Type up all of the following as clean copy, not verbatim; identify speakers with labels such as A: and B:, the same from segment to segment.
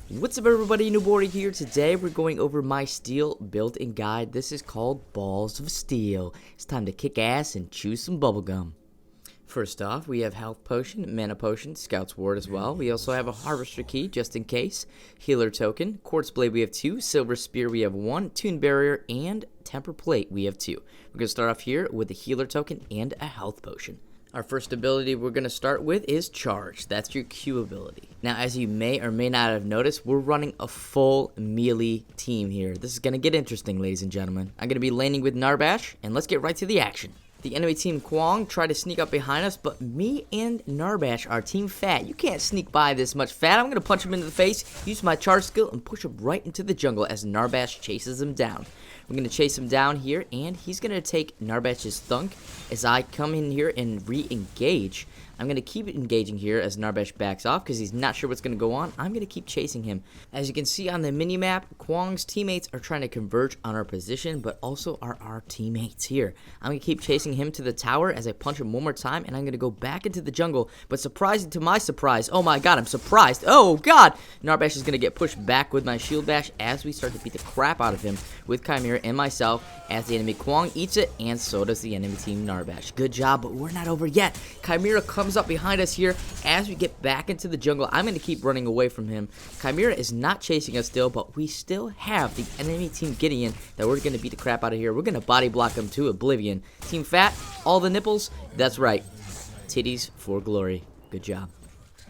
A: What's up everybody, Nibori here. Today we're going over my steel built-in guide. This is called Balls of Steel. It's time to kick ass and chew some bubblegum. First off, we have Health Potion, Mana Potion, Scout's Ward as well. We also have a Harvester Key just in case, Healer Token, Quartzblade we have 2, Silver Spear we have 1, Minnor Barrier, and Temper Plate we have 2. We're going to start off here with a Healer Token and a Health Potion. Our first ability we're going to start with is Charge. That's your Q ability. Now, as you may or may not have noticed, we're running a full melee team here. This is going to get interesting, ladies and gentlemen. I'm going to be laning with Narbash, and let's get right to the action. The enemy team Kwong tried to sneak up behind us, but me and Narbash are team fat. You can't sneak by this much fat. I'm going to punch him into the face, use my charge skill, and push him right into the jungle as Narbash chases him down. We're going to chase him down here, and he's going to take Narbash's thunk as I come in here and re-engage. I'm going to keep engaging here as Narbash backs off because he's not sure what's going to go on. I'm going to keep chasing him. As you can see on the mini-map, Kwong's teammates are trying to converge on our position, but also are our teammates here. I'm going to keep chasing him to the tower as I punch him one more time, and I'm going to go back into the jungle. But surprising to my surprise, oh my god, I'm surprised. Oh god! Narbash is going to get pushed back with my shield bash as we start to beat the crap out of him with Chimera and myself as the enemy Kwong eats it, and so does the enemy team Narbash. Good job, but we're not over yet. Chimera comes up behind us here as we get back into the jungle. I'm going to keep running away from him. Chimera is not chasing us still, but we still have the enemy team Gideon that we're going to beat the crap out of here. We're going to body block him to oblivion. Team Fat, all the nipples, that's right. Titties for glory. Good job.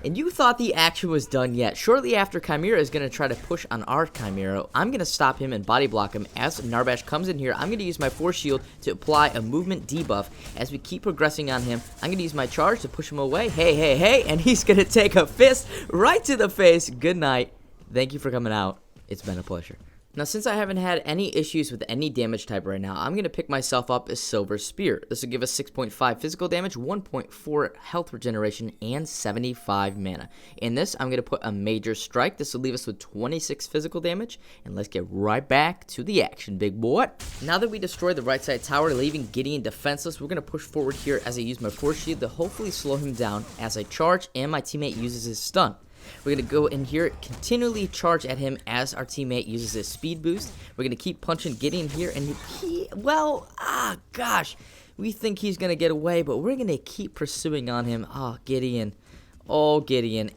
A: And you thought the action was done yet. Shortly after, Chimera is going to try to push on our Chimera. I'm going to stop him and body block him. As Narbash comes in here, I'm going to use my Force Shield to apply a movement debuff. As we keep progressing on him, I'm going to use my charge to push him away. Hey, and he's going to take a fist right to the face. Good night. Thank you for coming out. It's been a pleasure. Now, since I haven't had any issues with any damage type right now, I'm going to pick myself up a Silver Spear. This will give us 6.5 physical damage, 1.4 health regeneration, and 75 mana. In this, I'm going to put a Major Strike. This will leave us with 26 physical damage. And let's get right back to the action, big boy. Now that we destroyed the right side tower, leaving Gideon defenseless, we're going to push forward here as I use my Force Shield to hopefully slow him down as I charge and my teammate uses his stun. We're going to go in here, continually charge at him as our teammate uses his speed boost. We're going to keep punching Gideon here, and gosh, we think he's going to get away, but we're going to keep pursuing on him. Gideon,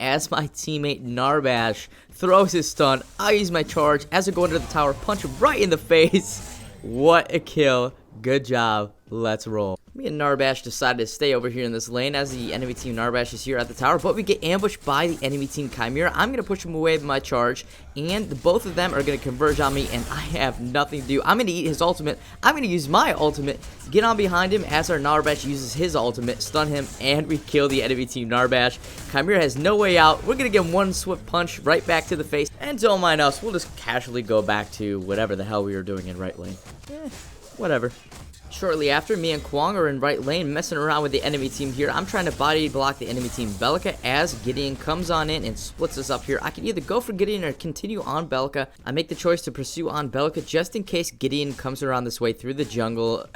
A: as my teammate Narbash throws his stun, I use my charge as I go under the tower, punch him right in the face. What a kill. Good job. Let's roll. Me and Narbash decided to stay over here in this lane as the enemy team Narbash is here at the tower, but we get ambushed by the enemy team Chimera. I'm going to push him away with my charge, and both of them are going to converge on me, and I have nothing to do. I'm going to eat his ultimate. I'm going to use my ultimate, get on behind him as our Narbash uses his ultimate, stun him, and we kill the enemy team Narbash. Chimera has no way out. We're going to give him one swift punch right back to the face, and don't mind us. We'll just casually go back to whatever the hell we were doing in right lane. Whatever. Shortly after, me and Kwong are in right lane messing around with the enemy team here. I'm trying to body block the enemy team Belka as Gideon comes on in and splits us up here. I can either go for Gideon or continue on Belka. I make the choice to pursue on Belka just in case Gideon comes around this way through the jungle.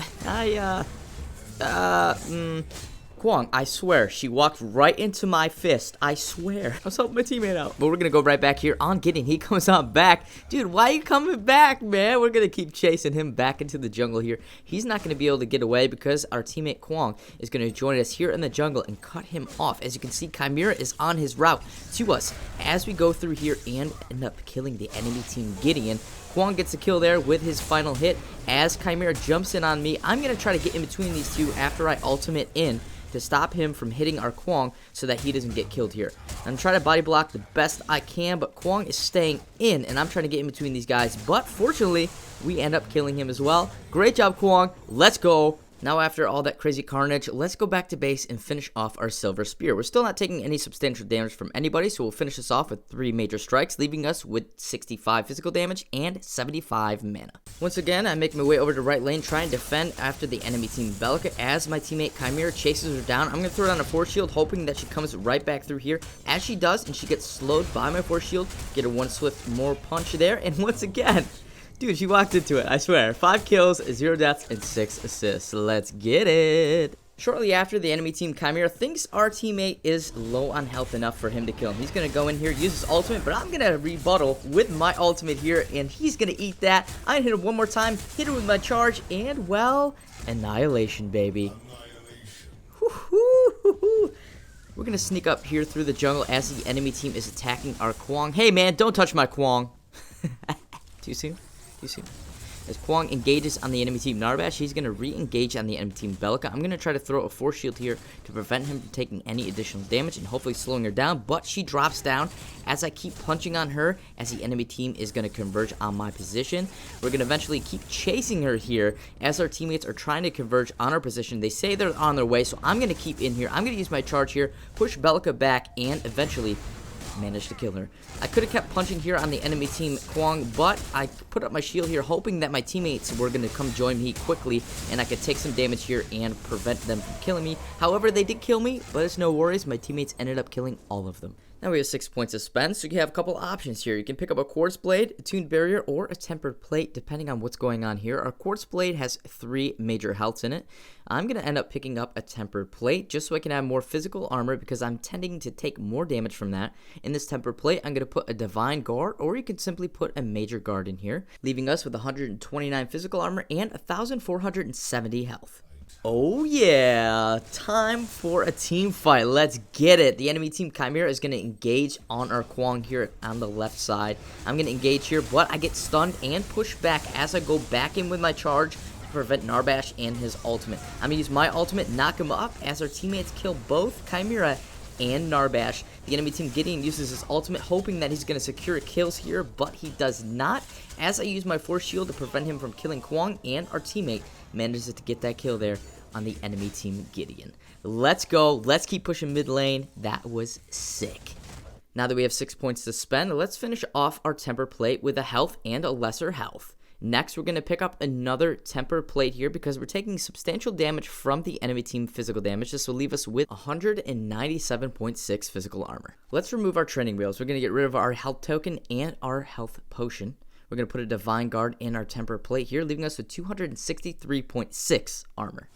A: Kwong, I swear, she walked right into my fist. I swear. I was helping my teammate out. But we're going to go right back here on Gideon. He comes on back. Dude, why are you coming back, man? We're going to keep chasing him back into the jungle here. He's not going to be able to get away because our teammate Kwong is going to join us here in the jungle and cut him off. As you can see, Chimera is on his route to us as we go through here and end up killing the enemy team Gideon. Kwong gets a kill there with his final hit as Chimera jumps in on me. I'm going to try to get in between these two after I ultimate in to stop him from hitting our Kwong so that he doesn't get killed here. I'm trying to body block the best I can, but Kwong is staying in, and I'm trying to get in between these guys. But fortunately, we end up killing him as well. Great job, Kwong. Let's go. Now, after all that crazy carnage, let's go back to base and finish off our Silver Spear. We're still not taking any substantial damage from anybody, so we'll finish this off with 3 major strikes, leaving us with 65 physical damage and 75 mana. Once again, I make my way over to right lane, trying to defend after the enemy team Belka as my teammate Chimera chases her down. I'm going to throw down a Force Shield, hoping that she comes right back through here. As she does, and she gets slowed by my Force Shield, get her one swift more punch there, and once again, dude, she walked into it, I swear. 5 kills, 0 deaths, and 6 assists. Let's get it. Shortly after, the enemy team Chimera thinks our teammate is low on health enough for him to kill him. He's going to go in here, use his ultimate, but I'm going to rebuttal with my ultimate here, and he's going to eat that. I'm going to hit him one more time, hit him with my charge, and, well, annihilation, baby. We're going to sneak up here through the jungle as the enemy team is attacking our Kwang. Hey, man, don't touch my Kwang. Too soon? Too soon. As Kwang engages on the enemy team Narbash, he's going to re-engage on the enemy team Belka. I'm going to try to throw a force shield here to prevent him from taking any additional damage and hopefully slowing her down, but she drops down as I keep punching on her as the enemy team is going to converge on my position. We're going to eventually keep chasing her here as our teammates are trying to converge on our position. They say they're on their way, so I'm going to keep in here. I'm going to use my charge here, push Belka back, and eventually managed to kill her. I could have kept punching here on the enemy team Kwang, but I put up my shield here hoping that my teammates were going to come join me quickly and I could take some damage here and prevent them from killing me. However, they did kill me, but it's no worries. My teammates ended up killing all of them. Now we have 6 points to spend, so you have a couple options here. You can pick up a Quartzblade, a tuned barrier, or a tempered plate, depending on what's going on here. Our Quartzblade has 3 major healths in it. I'm going to end up picking up a tempered plate just so I can have more physical armor because I'm tending to take more damage from that. In this tempered plate, I'm going to put a divine guard, or you can simply put a major guard in here, leaving us with 129 physical armor and 1,470 health. Oh yeah, time for a team fight. Let's get it. The enemy team Chimera is going to engage on our Kwang here on the left side. I'm going to engage here, but I get stunned and pushed back as I go back in with my charge to prevent Narbash and his ultimate. I'm going to use my ultimate, knock him up as our teammates kill both Chimera and Narbash. The enemy team Gideon uses his ultimate, hoping that he's going to secure kills here, but he does not, as I use my force shield to prevent him from killing Kwang, and our teammate manages to get that kill there on the enemy team Gideon. Let's go. Let's keep pushing mid lane. That was sick. Now that we have 6 points to spend, let's finish off our temper plate with a health and a lesser health. Next, we're going to pick up another temper plate here because we're taking substantial damage from the enemy team physical damage. This will leave us with 197.6 physical armor. Let's remove our training wheels. We're going to get rid of our health token and our health potion. We're going to put a divine guard in our temper plate here, leaving us with 263.6 armor.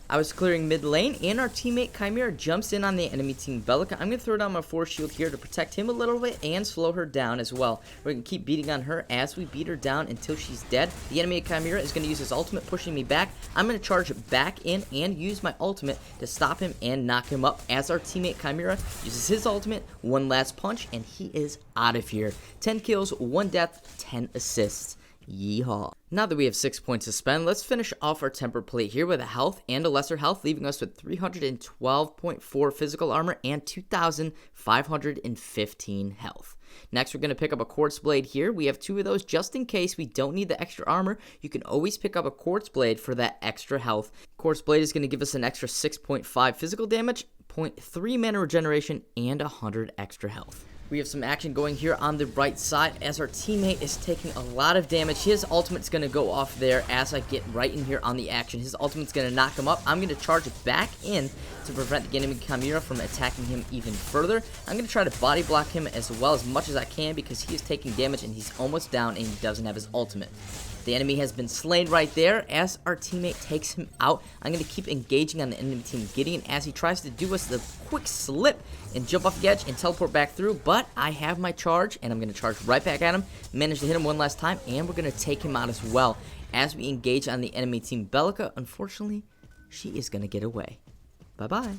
A: I was clearing mid lane, and our teammate Chimera jumps in on the enemy team Belka. I'm going to throw down my force shield here to protect him a little bit and slow her down as well. We're going to keep beating on her as we beat her down until she's dead. The enemy Chimera is going to use his ultimate, pushing me back. I'm going to charge back in and use my ultimate to stop him and knock him up as our teammate Chimera uses his ultimate, one last punch, and he is out of here. 10 kills, 1 death, 10 assists. Yeehaw. Now that we have 6 points to spend, let's finish off our temper plate here with a health and a lesser health, leaving us with 312.4 physical armor and 2,515 health. Next, we're going to pick up a Quartzblade here. We have 2 of those just in case we don't need the extra armor. You can always pick up a Quartzblade for that extra health. Quartzblade is going to give us an extra 6.5 physical damage, 0.3 mana regeneration, and 100 extra health. We have some action going here on the right side as our teammate is taking a lot of damage. His ultimate's going to go off there as I get right in here on the action. His ultimate's going to knock him up. I'm going to charge it back in to prevent the enemy Chimera from attacking him even further. I'm going to try to body block him as well as much as I can because he is taking damage and he's almost down and he doesn't have his ultimate. The enemy has been slain right there as our teammate takes him out. I'm going to keep engaging on the enemy team Gideon as he tries to do us the quick slip and jump off the edge and teleport back through, but I have my charge and I'm going to charge right back at him, manage to hit him one last time, and we're going to take him out as well as we engage on the enemy team Belka. Unfortunately, she is going to get away. Bye-bye.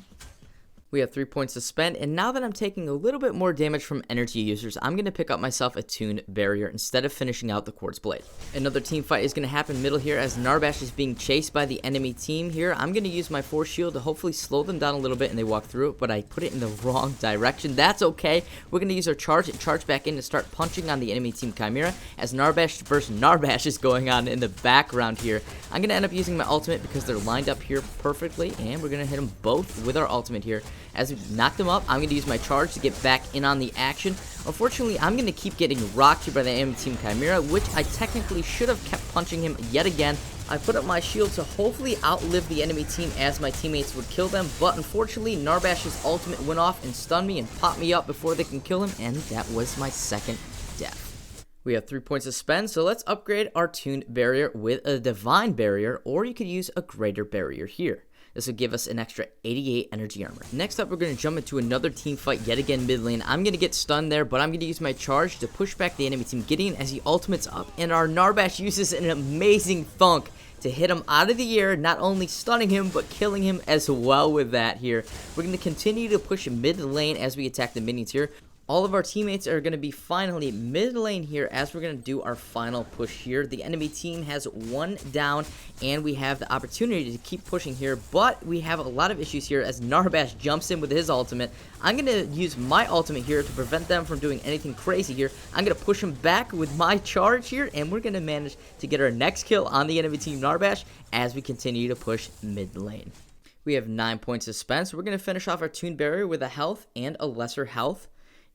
A: We have 3 points to spend, and now that I'm taking a little bit more damage from energy users, I'm going to pick up myself a tuned barrier instead of finishing out the Quartzblade. Another team fight is going to happen middle here as Narbash is being chased by the enemy team here. I'm going to use my force shield to hopefully slow them down a little bit and they walk through it, but I put it in the wrong direction. That's okay. We're going to use our charge and charge back in to start punching on the enemy team Chimera as Narbash versus Narbash is going on in the background here. I'm going to end up using my ultimate because they're lined up here perfectly, and we're going to hit them both with our ultimate here. As we knock them up, I'm going to use my charge to get back in on the action. Unfortunately, I'm going to keep getting rocked here by the enemy team Chimera, which I technically should have kept punching him yet again. I put up my shield to hopefully outlive the enemy team as my teammates would kill them, but unfortunately, Narbash's ultimate went off and stunned me and popped me up before they can kill him, and that was my second death. We have 3 points to spend, so let's upgrade our tuned barrier with a divine barrier, or you could use a greater barrier here. This will give us an extra 88 energy armor. Next up, we're going to jump into another team fight yet again mid lane. I'm going to get stunned there, but I'm going to use my charge to push back the enemy team Gideon as he ultimates up, and our Narbash uses an amazing thunk to hit him out of the air, not only stunning him, but killing him as well with that here. We're going to continue to push mid lane as we attack the minions here. All of our teammates are going to be finally mid lane here as we're going to do our final push here. The enemy team has one down, and we have the opportunity to keep pushing here, but we have a lot of issues here as Narbash jumps in with his ultimate. I'm going to use my ultimate here to prevent them from doing anything crazy here. I'm going to push him back with my charge here, and we're going to manage to get our next kill on the enemy team Narbash as we continue to push mid lane. We have 9 points of spent, so we're going to finish off our Toon Barrier with a health and a lesser health.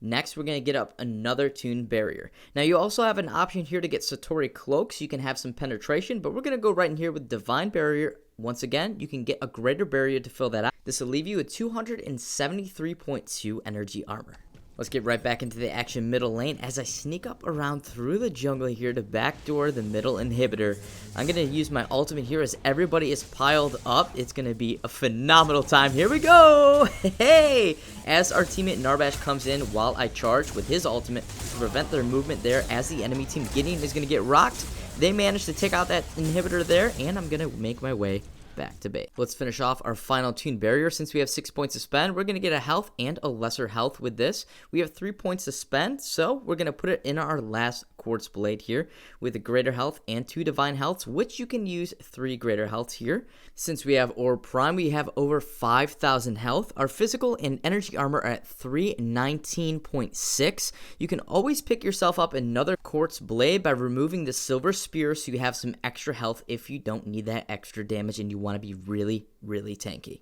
A: Next, we're going to get up another Toon Barrier. Now, you also have an option here to get Satori Cloak, so you can have some penetration, but we're going to go right in here with Divine Barrier. Once again, you can get a greater barrier to fill that out. This will leave you with 273.2 energy armor. Let's get right back into the action middle lane as I sneak up around through the jungle here to backdoor the middle inhibitor. I'm going to use my ultimate here as everybody is piled up. It's going to be a phenomenal time. Here we go! Hey! As our teammate Narbash comes in while I charge with his ultimate to prevent their movement there as the enemy team Gideon is going to get rocked. They managed to take out that inhibitor there, and I'm going to make my way back to base. Let's finish off our final Toon Barrier. Since we have 6 points to spend, we're going to get a health and a lesser health with this. We have 3 points to spend, so we're going to put it in our last Quartzblade here with a greater health and 2 divine healths, which you can use 3 greater healths here. Since we have Orb Prime, we have over 5,000 health. Our physical and energy armor are at 319.6. You can always pick yourself up another Quartzblade by removing the silver spear so you have some extra health if you don't need that extra damage and you want to be really, really tanky.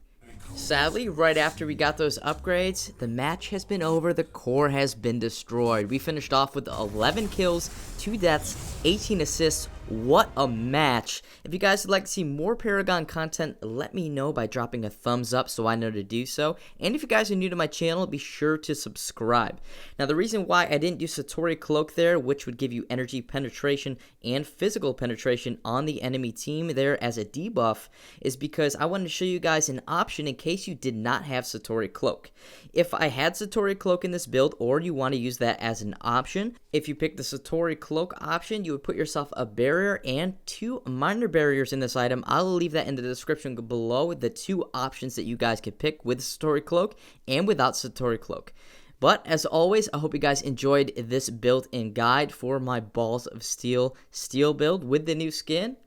A: Sadly, right after we got those upgrades, the match has been over, the core has been destroyed. We finished off with 11 kills, 2 deaths, 18 assists. What a match. If you guys would like to see more Paragon content, let me know by dropping a thumbs up so I know to do so. And if you guys are new to my channel, be sure to subscribe. Now, the reason why I didn't do Satori Cloak there, which would give you energy penetration and physical penetration on the enemy team there as a debuff, is because I wanted to show you guys an option in case you did not have Satori Cloak. If I had Satori Cloak in this build, or you want to use that as an option, if you pick the Satori Cloak option, you would put yourself a barrier and 2 Minnor Barriers in this item. I'll leave that in the description below, the 2 options that you guys could pick with Satori Cloak and without Satori Cloak. But as always, I hope you guys enjoyed this built-in guide for my Balls of Steel build with the new skin.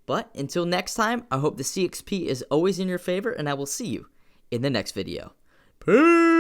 A: But until next time, I hope the CXP is always in your favor, and I will see you in the next video. Peace!